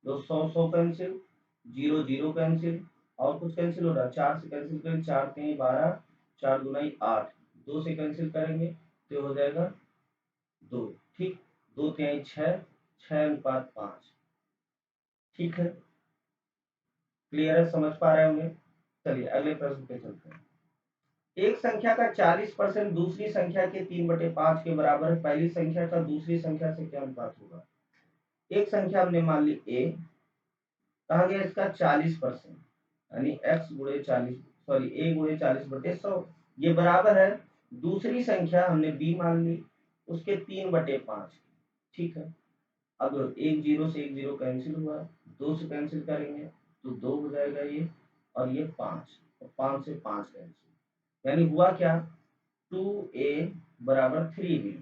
A: तो 100 कैंसिल, 0 0 कैंसिल, और कुछ कैंसिल हो रहा है, 4 से कैंसिल करें, 4 3 12, 4 दूनी 8, 2 से कैंसिल करेंगे तो हो जाएगा 2, ठीक। 2 3 6, 6:5, ठीक है। क्लियर है, समझ पा रहे होंगे। चलिए अगले प्रश्न पे चलते हैं। एक संख्या का 40% दूसरी संख्या के 3/5 के बराबर है। पहली संख्या का दूसरी संख्या से क्या अनुपात होगा। एक संख्या हमने मान ली a, कहा गया इसका 40%, यानी x गुणे 40, सॉरी a गुणे 40 बटे 100, ये बराबर है दूसरी संख्या हमने b मान ली उसके 3/5, ठीक है। अब एक जीरो से एक जीरो कैंसिल हुआ, 2 से कैंसिल करेंगे तो 2 हो जाएगा ये, और ये 5, और 5 से 5 कैंसिल, यानी हुआ क्या 2a बराबर 3b।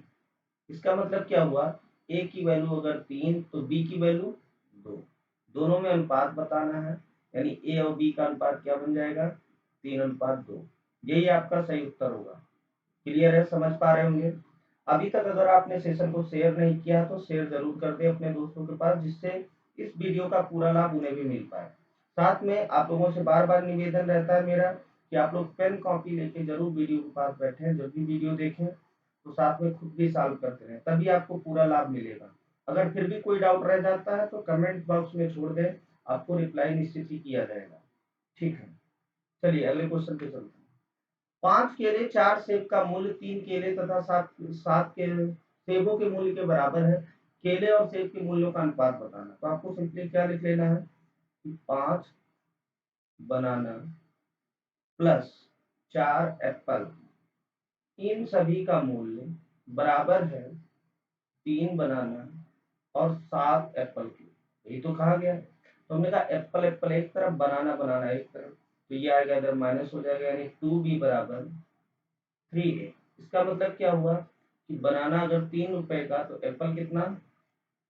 A: इसका मतलब क्या हुआ, a की वैल्यू अगर 3 तो b की वैल्यू 2, दोनों में अनुपात बताना है, यानी a और b का अनुपात क्या बन जाएगा 3:2। यही आपका सही उत्तर होगा। क्लियर है, समझ पा रहे होंगे। अभी तक अगर आपने सेशन को शेयर नहीं किया तो शेयर जरूर कर दें अपने दोस्तों के पास, जिससे इस वीडियो का पूरा लाभ उन्हें भी मिल पाए। साथ में आप लोगों से बार बार निवेदन रहता है मेरा कि आप लोग पेन कॉपी लेके जरूर वीडियो के पास बैठे, जब भी वीडियो देखें तो साथ में खुद भी सॉल्व करते रहें, तभी आपको पूरा लाभ मिलेगा। अगर फिर भी कोई डाउट रह जाता है तो कमेंट बॉक्स में छोड़ दें, आपको रिप्लाई निश्चित ही किया जाएगा, ठीक है। चलिए अगले क्वेश्चन पे चलते हैं। 5 केले 4 सेब का मूल्य 3 केले तथा 7 के सेबों के मूल्य के बराबर है। केले और सेब के मूल्यों का अनुपात बताना। तो आपको सिंपली क्या लिख लेना है कि 5 बनाना प्लस 4 एप्पल, इन सभी का मूल्य बराबर है 3 बनाना और 7 एप्पल की। यही तो कहा गया है। तो हमने कहा एप्पल एप्पल एक तरफ, बनाना बनाना एक तरफ, तो ये आएगा इधर माइनस हो जाएगा, यानी 2b बराबर 3a। इसका मतलब क्या हुआ कि बनाना अगर 3 रुपए का तो एप्पल कितना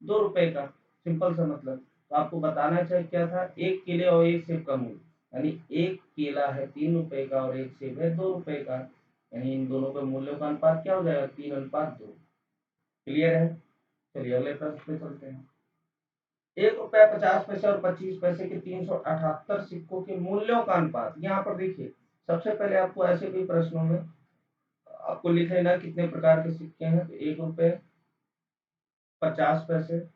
A: 2 रुपए का, सिंपल सा मतलब। तो आपको बताना चाहिए क्या था, एक केले और एक सेब का मूल्य, यानी एक केला है 3 रुपए का और एक सेब है 2 रुपए का, यानी इन दोनों के मूल्यों का अनुपात क्या हो जाएगा 3:2। क्लियर है। चलिए अगले प्रश्न पे चलते हैं। 1 रुपया 50 पैसे और 25 पैसे के 378 सिक्कों के मूल्यों का अनुपात। यहाँ पर देखिए सबसे पहले आपको ऐसे भी प्रश्नों में आपको लिख लेना कितने प्रकार के सिक्के हैं, तो 1 रुपए 50 पैसे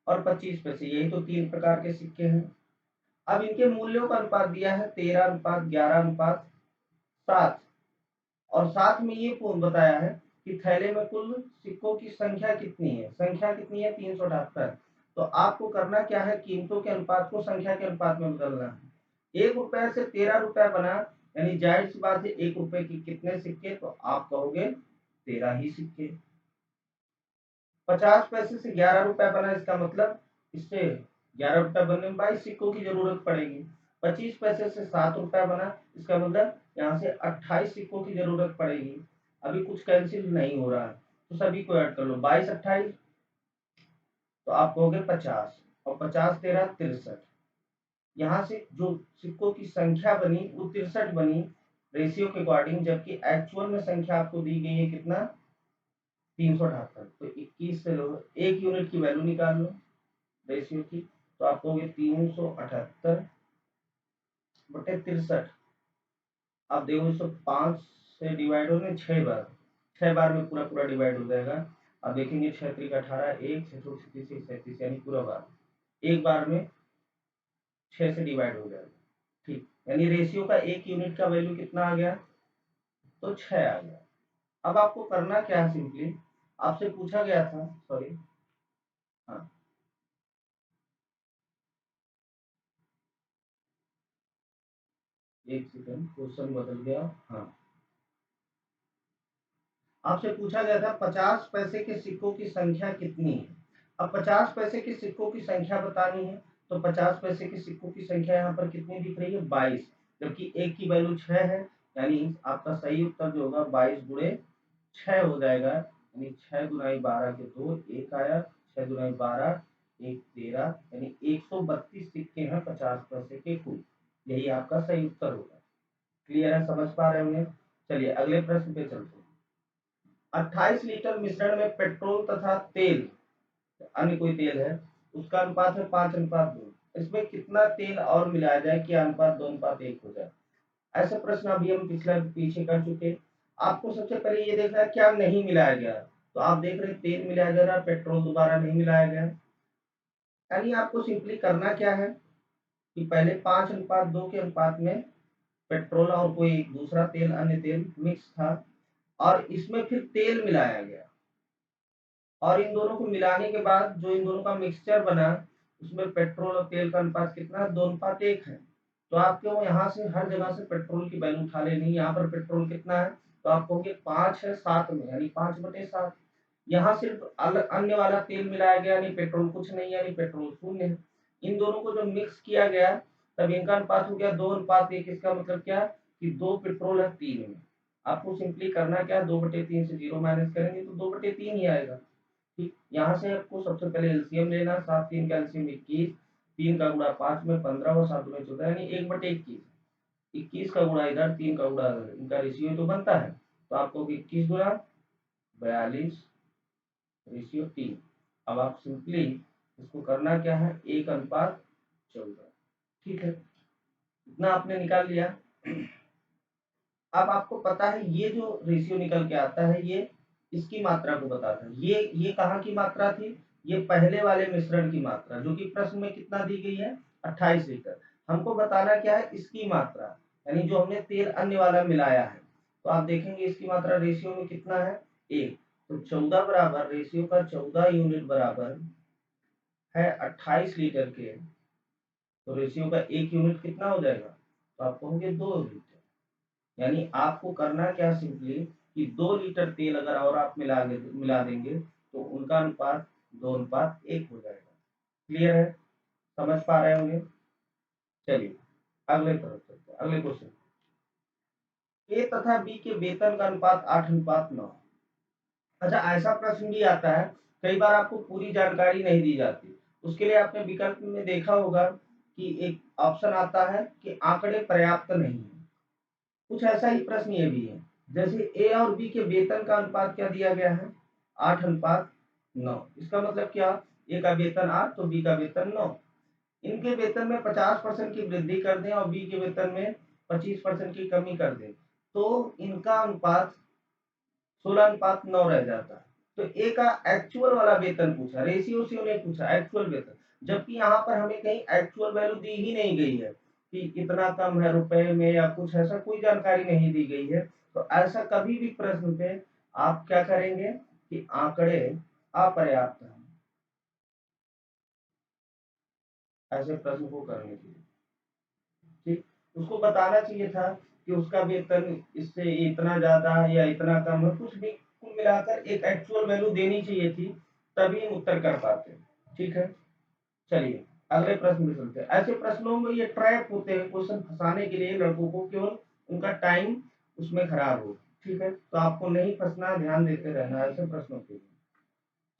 A: और 25 पैसे, यही तो 3 प्रकार के सिक्के हैं। अब इनके मूल्यों का अनुपात दिया है 13:11:7, और साथ में ये बताया है कि थैले में कुल सिक्कों की संख्या कितनी है, संख्या कितनी है 378। तो आपको करना क्या है, कीमतों के अनुपात को संख्या के अनुपात में बदलना है। 1 रुपए से 13 रुपया बना, यानी जाहिर सी बात है 1 रुपए की कितने सिक्के, तो आप कहोगे 13 ही सिक्के। 50 पैसे से 11 रुपया बना, इसका मतलब इससे 11 रुपया बनने में 22 सिक्कों की जरूरत पड़ेगी। 25 पैसे से 7 रुपया बना, इसका मतलब यहाँ से 28 सिक्कों की जरूरत पड़ेगी। अभी कुछ कैंसिल नहीं हो रहा है तो सभी को ऐड कर लो, 22 28, तो आप कहोगे 50, और 50 13 63। यहाँ से जो सिक्कों की संख्या बनी वो 63 बनी रेशियो के अकॉर्डिंग, जबकि एक्चुअल में संख्या आपको दी गई है कितना 378। तो 21 से लो, 1 यूनिट की वैल्यू निकाल लो रेशियो की, तो आप कहोगे 378 बटे 63। अब देखो इसको 5 से डिवाइड होने 6 बार, 6 बार में पूरा पूरा डिवाइड हो जाएगा। अब देखेंगे 6 3 18, 1 6 2 36 37, यानी पूरा बार एक बार में 6 से डिवाइड हो जाएगा। ठीक, यानी रेशियो का एक यूनिट का वैल्यू कितना आ गया, तो 6 आ गया। अब आपको करना क्या है, सिंपली आपसे पूछा गया था, सॉरी, हाँ एक सेकंड, क्वेश्चन बदल गया। हाँ, आपसे पूछा गया था 50 पैसे के सिक्कों की संख्या कितनी है। अब 50 पैसे के सिक्कों की संख्या बतानी है, तो 50 पैसे के सिक्कों की संख्या यहाँ पर कितनी दिख रही है, 22, जबकि एक की वैल्यू 6 है, यानी आपका सही उत्तर जो होगा 22 गुणे 6 हो जाएगा, यानी 6 गुनाई 12 के 2, एक आया, 6 गुनाई 12 एक 13, यानी 132 सिक्के हैं 50 पैसे के कुल, यही आपका सही उत्तर होगा। क्लियर है, समझ पा रहे होंगे। चलिए अगले प्रश्न पे चलते हैं। 28 लीटर मिश्रण में पेट्रोल तथा तेल, अन्य कोई तेल है, उसका अनुपात है 5:2, इसमें कितना तेल और मिलाया जाए कि अनुपात 2:1 हो जाए। ऐसे प्रश्न अभी हम पिछले पीछे कर चुके। आपको सबसे पहले ये देखना है क्या नहीं मिलाया गया, तो आप देख रहे हैं तेल मिलाया जा रहा है, पेट्रोल दोबारा नहीं मिलाया गया। यानी आपको सिंपली करना क्या है कि पहले 5:2 के अनुपात में पेट्रोल और कोई दूसरा तेल, अन्य तेल मिक्स था, और इसमें फिर तेल मिलाया गया, और इन दोनों को मिलाने के बाद जो इन दोनों का मिक्सचर बना, उसमें पेट्रोल और तेल का अनुपात कितना है, 2:1 है। तो आप क्यों यहाँ से हर जगह से पेट्रोल की वैल्यू उठा लेनी, यहाँ पर पेट्रोल कितना है, तो आप कहोगे 5 है 7 में, यानी 5/7। यहाँ सिर्फ अन्य वाला तेल मिलाया गया, यानी पेट्रोल कुछ नहीं, यानी पेट्रोल 0 है। इन दोनों को जब मिक्स किया गया तब इनका अनुपात हो गया 2:1। इसका मतलब क्या कि 2 पेट्रोल है 3 में। आपको सिंपली करना क्या, 2/3 से 0 माइनस करेंगे तो 2/3 ही आएगा। ठीक, यहाँ से आपको सबसे पहले एलसीएम लेना, 7 3 का एलसीएम 21, 3 का गुणा 5 में 15 और 7 में 14, यानी 1/21। 21 का गुणा इधर, 3 का गुणा इनका रेशियो तो बनता है, तो आपको 21 गुणा 42 रेशियो 3। अब आप सिंपली इसको करना क्या है, 1:14। ठीक है, इतना आपने निकाल लिया। अब आपको पता है ये जो रेशियो निकल के आता है, ये इसकी मात्रा को बताता है। ये कहाँ की मात्रा थी, ये पहले वाले मिश्रण की मात्रा, जो कि प्रश्न में कितना दी गई है, 28 लीटर। हमको बताना क्या है, इसकी मात्रा, यानी जो हमने तेल अन्य वाला मिलाया है। तो आप देखेंगे इसकी मात्रा रेशियो में कितना है, 1। तो 14 बराबर, रेशियो का 14 यूनिट बराबर है 28 लीटर के, तो रेशियो का 1 यूनिट कितना हो जाएगा, तो आप कहोगे 2 लीटर। यानी आपको करना क्या, सिंपली कि 2 लीटर तेल अगर और आप मिला देंगे तो उनका अनुपात 2:1 हो जाएगा। क्लियर है, समझ पा रहे होंगे। चलिए अगले तरफ चलते हैं, अगले क्वेश्चन। ए तथा बी के वेतन का अनुपात 8:9। अच्छा, ऐसा प्रश्न भी आता है, कई बार आपको पूरी जानकारी नहीं दी जाती, उसके लिए आपने विकल्प में देखा होगा कि एक ऑप्शन आता है कि आंकड़े पर्याप्त नहीं है। कुछ ऐसा ही प्रश्न ये भी है, जैसे ए और बी के वेतन का अनुपात क्या दिया गया है, 8:9। इसका मतलब क्या, ए का वेतन 8 तो बी का वेतन 9। इनके वेतन में 50% की वृद्धि कर दें और बी के वेतन में 25% की कमी कर दें, तो इनका अनुपात 16:9 रह जाता है। तो ए का एक्चुअल वाला वेतन पूछा, रेशियो से नहीं पूछा, एक्चुअल वेतन, जबकि यहाँ पर हमें कहीं एक्चुअल वैल्यू दी ही नहीं गई है कि इतना कम है रुपए में या कुछ, ऐसा कोई जानकारी नहीं दी गई है। तो ऐसा कभी भी प्रश्न पे आप क्या करेंगे कि आंकड़े अपर्याप्त हैं, ऐसे प्रश्न को करने के लिए। ठीक, उसको बताना चाहिए था कि उसका वेतन इससे इतना ज्यादा है या इतना कम है, कुछ भी, कुल मिलाकर एक एक्चुअल वैल्यू देनी चाहिए थी, तभी हम उत्तर कर पाते। ठीक है, चलिए अगले प्रश्न में चलते हैं। ऐसे प्रश्नों में ये ट्रैप होते हैं, क्वेश्चन फंसाने के लिए लड़कों को, केवल उनका टाइम उसमें खराब हो। ठीक है, तो आपको नहीं फंसना, ध्यान देते रहना ऐसे प्रश्नों के लिए।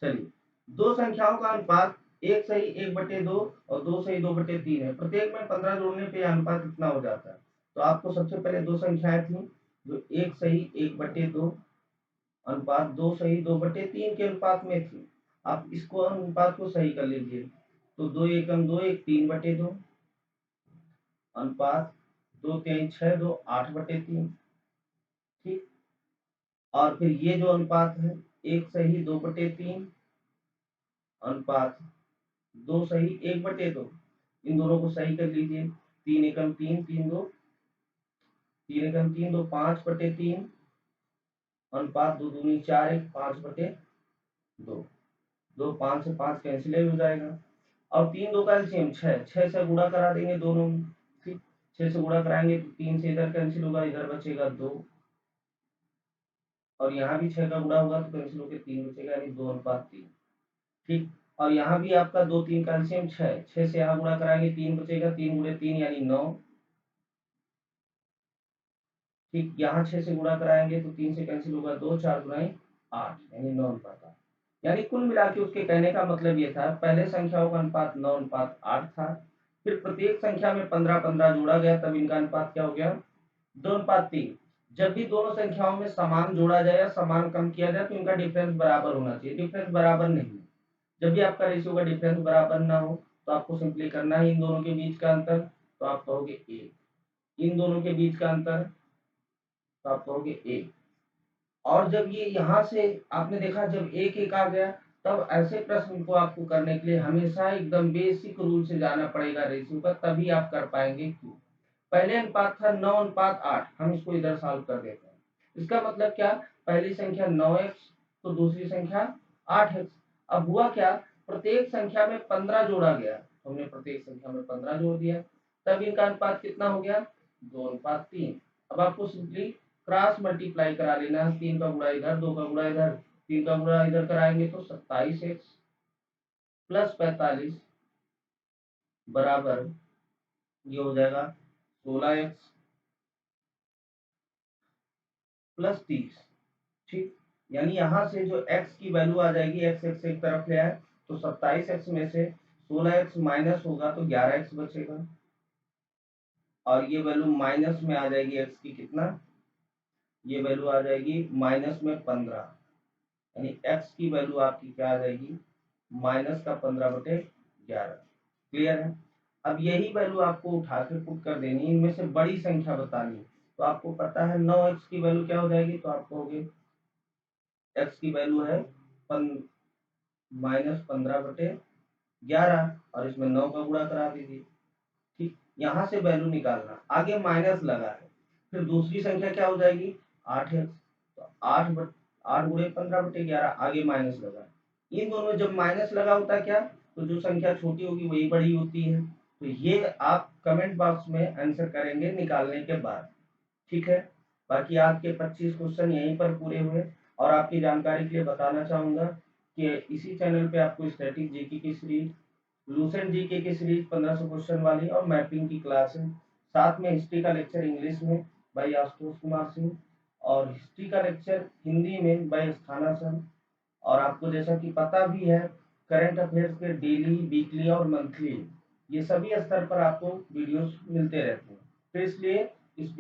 A: चलिए, दो संख्याओं का अनुपात 1:1/2 और 2:2/3 है, प्रत्येक में 15 जोड़ने पे अनुपात कितना हो जाता है। तो आपको सबसे पहले दो संख्याएं थी जो 1:1/2 अनुपात 2:2/3 के अनुपात में थी, आप इसको अनुपात को सही कर लीजिए। तो 2 एकम 2 1 3/2 अनुपात 2 3 6 2 8/3। ठीक, और फिर ये जो अनुपात है 1 सही 2/3 अनुपात 2 सही 1/2, इन दोनों को सही कर लीजिए। 3 एकम 3, 3 एकम 3 2 5/3 अनुपात 2 दूनी 4 1 5/2। 2 5 से 5 कैंसिल हो जाएगा। अब 3 2 का एलसीएम 6, 6 से गुणा करा देंगे दोनों में। ठीक, 6 से गुणा कराएंगे तो 3 से इधर कैंसिल होगा, इधर बचेगा 2 और यहाँ भी 6 का गुणा होगा तो कैंसिल होकर 3 बचेगा, यानी 2:3। ठीक, और यहाँ भी आपका 2 3 का एलसीएम 6, 6 से यहाँ गुणा कराएंगे 3 बचेगा, 3 गुणे 3 यानी 9। ठीक, यहाँ 6 से गुणा कराएंगे तो 3 से कैंसिल होगा 2, 4 गुणाई 8 यानी 9:8। यानी कुल मिला के उसके कहने का मतलब ये था, पहले संख्याओं का अनुपात 9:8 था, फिर प्रत्येक संख्या में 15-15 जोड़ा गया, तब इनका अनुपात क्या हो गया 2:3। जब भी दोनों संख्याओं में समान जोड़ा जाए या समान कम किया जाए तो इनका डिफरेंस बराबर होना चाहिए। डिफरेंस बराबर नहीं, जब भी आपका रेशियो का डिफरेंस बराबर ना हो तो आपको सिंपली करना है इन दोनों के बीच का अंतर, तो आप कहोगे 1। इन दोनों के बीच का अंतर तो आप कहोगे 1। और जब ये यहाँ से आपने देखा जब 1 1 आ गया, तब ऐसे प्रश्न को आपको करने के लिए हमेशा एकदम बेसिक रूल से जाना पड़ेगा रेशियो का, तभी आप कर पाएंगे। क्यों? पहले अनुपात था 9:8, हम इसको इधर सॉल्व कर देते हैं। इसका मतलब क्या, पहली संख्या 9x तो दूसरी संख्या 8x। अब हुआ क्या, प्रत्येक संख्या में 15 जोड़ा गया, तो हमने प्रत्येक संख्या में 15 जोड़ दिया, तब इनका अनुपात कितना हो गया 2:3। अब आपको सिंपली क्रॉस मल्टीप्लाई करा लेना है, 3 का गुणा इधर 2 का गुणा इधर, 3 का गुणा इधर कराएंगे तो 27x प्लस 45 बराबर ये हो जाएगा 16x प्लस 30। ठीक, यानी यहाँ से जो x की वैल्यू आ जाएगी, x x एक तरफ ले आए तो 27x में से 16x माइनस होगा तो 11x बचेगा, और ये वैल्यू माइनस में आ जाएगी x की कितना, ये वैल्यू आ जाएगी माइनस में 15, यानी x की वैल्यू आपकी क्या आ जाएगी माइनस का 15/11। क्लियर है? अब यही वैल्यू आपको उठा के पुट कर देनी, इनमें से बड़ी संख्या बतानी। तो आपको पता है 9x की वैल्यू क्या हो जाएगी, तो आप कहोगे x की वैल्यू है -15/11 और इसमें 9 का गुणा करा दीजिए। ठीक, यहाँ से वैल्यू निकालना, आगे माइनस लगा है, फिर दूसरी संख्या क्या हो जाएगी 8x, तो 8 गुणे 15/11, आगे माइनस लगा। इन दोनों में जब माइनस लगा होता है क्या, तो जो संख्या छोटी होगी वही बड़ी होती है। तो ये आप कमेंट बॉक्स में आंसर करेंगे निकालने के बाद। ठीक है, बाकी आज के 25 क्वेश्चन यहीं पर पूरे हुए। और आपकी जानकारी के लिए बताना चाहूंगा कि इसी चैनल पे आपको स्टैटिक जीके की सीरीज, लूसेंट जीके की सीरीज 1500 क्वेश्चन वाली और मैपिंग की क्लास है, साथ में हिस्ट्री का लेक्चर इंग्लिश में बाई आशुतोष कुमार सिंह, और हिस्ट्री का लेक्चर हिंदी में बाई स्थाना सर। और आपको जैसा कि पता भी है, करंट अफेयर्स के डेली, वीकली और मंथली ये सभी स्तर पर आपको वीडियोस मिलते रहते हैं। तो इसलिए इस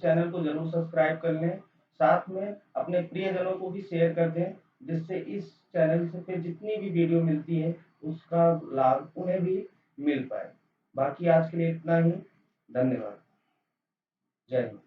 A: चैनल को जरूर सब्सक्राइब कर लें, साथ में अपने प्रियजनों को भी शेयर कर दें, जिससे इस चैनल से पे जितनी भी वीडियो मिलती है उसका लाभ उन्हें भी मिल पाए। बाकी आज के लिए इतना ही, धन्यवाद, जय हिंद।